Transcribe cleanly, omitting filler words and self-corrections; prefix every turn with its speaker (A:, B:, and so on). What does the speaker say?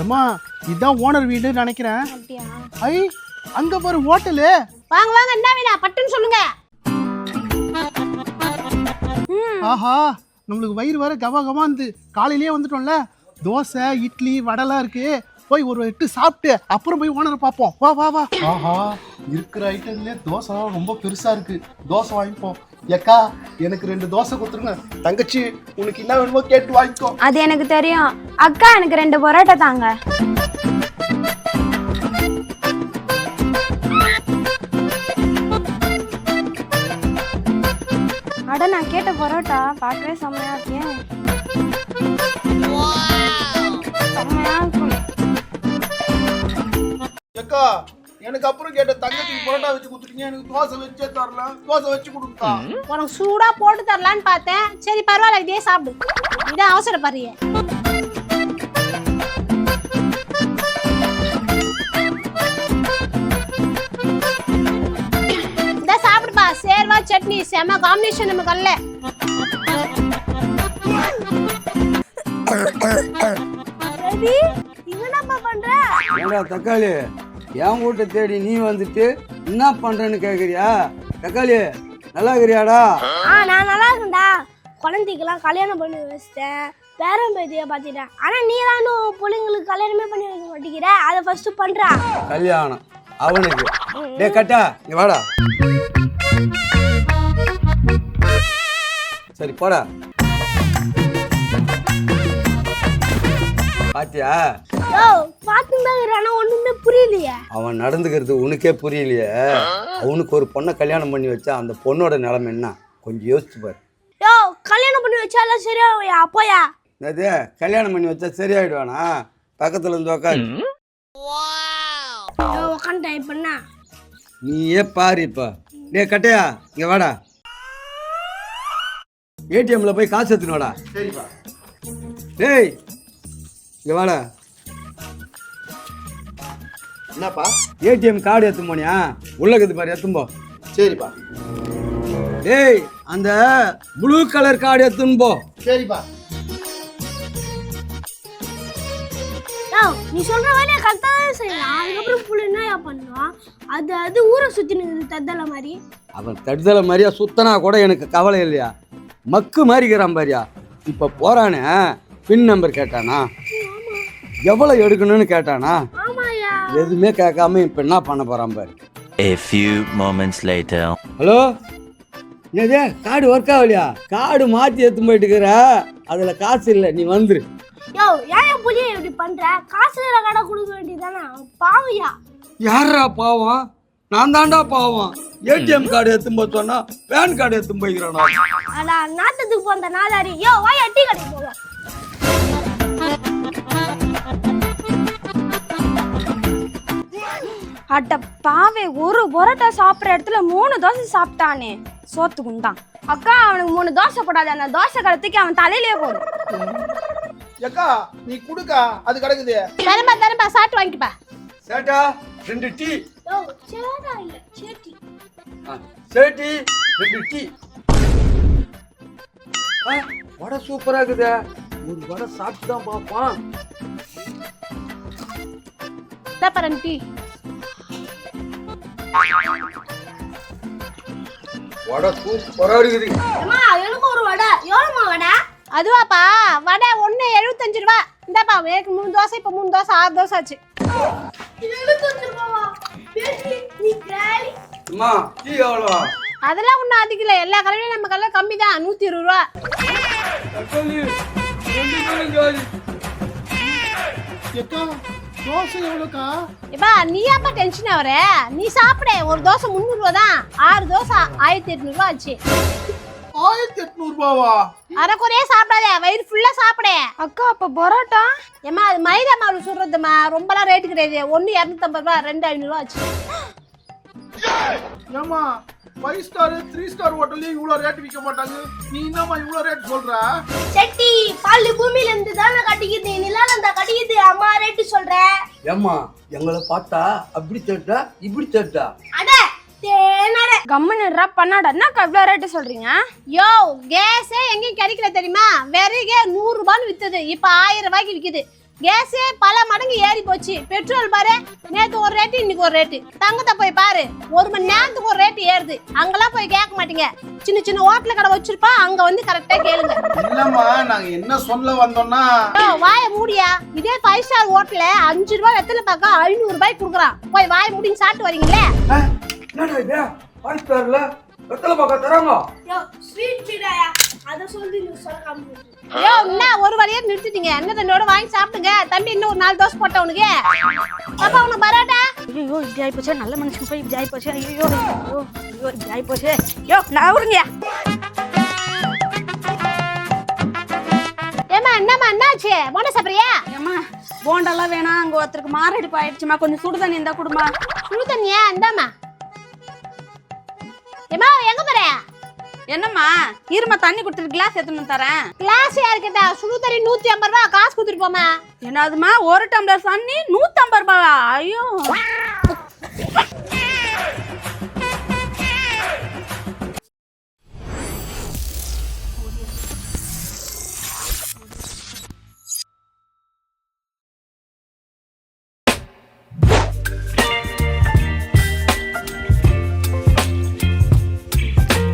A: ஏம்மா இதான் ஓனர் வீடுன்னு நினைக்கிறேன்.
B: அப்படியா?
A: ஐ அங்க பாரு ஹோட்டலு.
B: வாங்க வாங்க, என்ன வேணும் பட்டுன்னு சொல்லுங்க.
A: ஆஹா நம்மளுக்கு வயிறு வர கவா கவாந்து காலையிலேயே வந்துட்டோம்ல. தோசை இட்லி வடைலாம் இருக்கு. போய் ஒரு 8 சாப்பிட்டு அப்புறம் போய் ஓனரை பார்ப்போம். வா வா வா. ஆஹா இருக்கிற ஐட்டம்லேயே தோசை ரொம்ப பெருசா இருக்கு. தோசை வாங்கிப்போம். ஏக்கா எனக்கு 2 தோசை கொடுத்துருங்க. தங்கச்சி உனக்கு என்ன வேணுமோ கேட்டு வாங்கிக்கோ.
B: அது எனக்கு தெரியும். அக்கா எனக்கு 2 பரோட்டா தாங்க. அட நான் கேட்ட பரோட்டா பார்க்கவே செம்மையா இருக்கேன். செம்மையா இருக்கும்.
A: ஏக்கா எனக்கு அப்புறம் கேட்ட தங்கச்சிக்கு பரோட்டா வச்சு கொடுத்துட்டீங்க. எனக்கு தோசை வச்சே தரல. தோசை வச்சு கொடுத்தா
C: உனக்கு சூடா போட்டு தரலான்னு பார்த்தேன். சரி பரவாயில்ல, இதே சாப்பிடு. இதான் அவசரப்படுறிய. இத சாப்பிடுப்பா. சேர்வா சட்னி செம காம்பினேஷன் நம்ம கல்ல.
B: ரவி என்னப்பா பண்ற?
D: ஏடா தக்காளி, என் வீட்டை தேடி நீ வந்துட்டு என்ன பண்றேன்னு கேக்குறியா? தக்காளி நல்லா இருக்கிறியாடா?
B: நான் நல்லா இருக்கேன்டா. குழந்தைக்கெல்லாம் கல்யாணம் பண்ணி வச்சிட்டேன். பேரன் பேத்தியை பார்த்துட்டேன். ஆனா நீ தான் இன்னும் பிள்ளைங்களுக்கு கல்யாணமே பண்ணி வைக்க மாட்டேங்கிற. அதை ஃபர்ஸ்ட் பண்றா.
D: கல்யாணம் அவனுக்கு. டே கட்டா இங்க வாடா. சரி போடா. பாத்தியா
B: பாத்துதான் ஒண்ணுமே புரியலையே.
D: அவன் நடந்துக்கிறது உனக்கே புரியலையே. அவனுக்கு ஒரு பொண்ணை கல்யாணம் பண்ணி வச்சா அந்த பொண்ணோட நிலைமை என்ன கொஞ்சம் யோசிச்சு பாரு.
B: கல்யாணம் பண்ணி வச்சாலும் சரியா அப்போயா?
D: அதே கல்யாணம் பண்ணி வச்சா சரியாயிடுவானா? பக்கத்துல இருந்து உக்காரு.
B: உக்காந்துட்டேன். இப்ப என்ன?
D: நீயே பாரு. இப்ப டே கட்டையா இங்க வாடா. ஏடிஎம்ல போய் காசு எடுத்துனோடா.
A: சரிப்பா.
D: டேய் இங்க வாடா.
A: என்னப்பா?
D: ஏடிஎம் கார்டு எடுத்து போனியா? உள்ளக்குது பாரு, எடுத்தும் போ.
A: சரிப்பா.
D: டேய் அந்த ப்ளூ கலர் கார்டு எடுத்துன்னு போ.
A: சரிப்பா.
B: நீ சொல்ற வேலையை கரெக்டா தான் செய்யலாம். அதுக்கப்புறம் புள்ள என்ன பண்ணுவான்? அது ஊரை சுத்தி நின்று தத்தல மாதிரி.
D: அவன் தடுதலை மாதிரியா சுத்தனா கூட எனக்கு கவலை இல்லையா? மக்கு மாதிரிக்கிறான் பாரியா. இப்ப போறானே பின் நம்பர் கேட்டானா? எவ்வளவு எடுக்கணும்னு கேட்டானா? எதுவுமே கேட்காம இப்ப என்ன பண்ண போறான் பாரு.
E: A few moments later.
D: Hello, என்னது கார்டு ஒர்க் ஆகலையா? கார்டு மாத்தி எடுத்து போயிட்டு இருக்கிற, அதுல காசு இல்லை, நீ வந்துரு.
B: ஏன் புள்ளிய இப்படி பண்ற? காசு கடை கொடுக்க வேண்டியதானே? பாவியா?
D: யாரா பாவம்? நான் தாண்டா பாவம். ஏடிஎம் கார்டு எடுத்து போய் சொன்னா பேன் கார்டு எடுத்து போய்க்கிறானா?
B: அடா நாட்டத்துக்கு போந்த நாளாரி. வாய் அட்டி கடைக்கு போவோம். அட்ட பாவே, ஒரு பரோட்டா சாப்பிட்ற இடத்துல 3 தோசை சாப்பிட்டானே. சோத்துக்குந்தான். அக்கா அவனுக்கு 3 தோசை போடாது. அந்த தோசை கடத்துக்கு அவன் தலையிலேயே போடு.
A: ஏக்கா நீ குடுக்கா, அது கிடக்குது.
C: தரம்பா சாப்பிட்டு வாங்கிப்பா.
D: சேட்டா 2 டீ.
B: சேடா இல்ல சேட்டி.
D: சேட்டி 2 டீ. வடை சூப்பரா இருக்குதே. ஒரு வடை சாப்பிட்டு தான் பார்ப்பான்.
C: டீ.
D: வடை சூப்பரா இருக்குது.
B: அம்மா எனக்கு ஒரு வடை. எவ்வளவுமா வடை?
C: அதுவாப்பா வடை 1 75 ரூபா. இந்தாப்பா எனக்கு 3 தோசை. இப்போ 3 தோசை 6 தோசை ஆச்சு.
D: அம்மா டீ எவ்வளோ?
C: அதெல்லாம் ஒன்றும் அதிகம் இல்லை. எல்லா கடையிலும் நம்ம கடையில் கம்மி தான். 120 ரூபா.
A: ஏக்கா தோசை எவ்வளோக்கா?
C: இப்பா நீ ஏப்பா டென்ஷன் ஆகுற? நீ சாப்பிட. ஒரு தோசை 300 ரூபா தான். 6 தோசை 1800 ரூபா ஆச்சு.
A: 1800 ரூபாவா?
C: அரைக்குறையே சாப்பிடாத, வயிறு ஃபுல்லா சாப்பிட.
B: அக்கா அப்ப பரோட்டா?
C: ஏமா அது மைதா மாவு சுடுறதுமா, ரொம்பலாம் ரேட்டு கிடையாது. 1 250 ரூபா, 2 500 ரூபா ஆச்சு.
A: ஏமா 5 ஸ்டார் 3 ஸ்டார் ஹோட்டல்ல இவ்வளவு ரேட் விக்க மாட்டாங்க. நீ என்னமா இவ்வளவு ரேட் சொல்ற?
B: செட்டி பால் பூமியில இருந்து தான கட்டிக்குது. நிலால அந்த கட்டிக்குது. அம்மா ரேட் சொல்ற.
D: ஏம்மா எங்களை பார்த்தா அப்படி தட்டா இப்படி தட்டா?
B: அட தேனட கம்மனறா பண்ணாடா. என்னக்கா இவ்ளோ ரேட் சொல்றீங்க?
C: யோ கேஸே எங்கேயும் கிடைக்கல தெரியுமா? வெறுகே 100 ரூபான்னு வித்தது. இப்போ 1000 ரூபாய்க்கு விக்குது. கேஸே பல மடங்கு ஏறி போச்சு. பெட்ரோல் பாரு, நேத்து ஒரு ரேட்டு இன்னைக்கு ஒரு ரேட்டு. தங்கத்தை போய் பாரு, 1 மணி நேரத்துக்கு ஒரு ரேட்டு ஏறுது. அங்கெல்லாம் போய் கேட்க மாட்டீங்க. சின்ன சின்ன ஹோட்டல் கடை வச்சிருப்பா, அங்க வந்து கரெக்டா கேளுங்க.
A: இல்லம்மா நாங்க என்ன சொல்ல வந்தோம்னா
C: வாய மூடியா. இதே 5 ஸ்டார் ஹோட்டல்ல 5 ரூபாய் வெத்தலை பாக்க 500 ரூபாய் குடுக்குறான். போய் வாய மூடின்னு சாப்பிட்டு வரீங்களே.
D: என்னடா இது 5 ஸ்டார்ல வெத்தலை பாக்க தராங்க.
B: யோ ஸ்வீட் பீடாயா அத சொல்லி நீ சொல்ல
C: ஐயோ என்ன ஒரு வழியா நிறுத்திட்டீங்க. இன்னும் 2 வாங்கி சாப்பிடுங்க. தம்பி இன்னும் ஒரு 4 தோசை போட்ட உனக்கு. அப்பா உனக்கு பரோட்டா.
F: ஐயோ இப்படி ஆயிப்போச்சே, நல்ல மனுஷன் போய் இப்படி ஆயிப்போச்சே. ஐயோ ஐயோ ஐயோ இப்படி ஆயிப்போச்சே. யோ நான் விடுங்க.
C: ஏமா என்னம்மா என்னாச்சு? போன சாப்பிடுறியா?
F: ஏம்மா போண்டெல்லாம் வேணாம், அங்க ஒருத்தருக்கு மாரடைப்பு ஆயிடுச்சுமா, கொஞ்சம் சுடு தண்ணி இருந்தா கொடுமா.
C: சுடு தண்ணியா? இந்தாம்மா. ஏமா எங்க போற?
F: என்னம்மா இருமா, தண்ணி கொடுத்துட்டு கிளாஸ் எடுத்துன்னு தரேன்.
C: கிளாஸ் யாருக்கிட்ட? சுடு தண்ணி 150 ரூபாய் காசு கொடுத்துட்டு போமா.
F: என்னதுமா 1 டம்ளர் தண்ணி 150 ரூபாயா? ஐயோ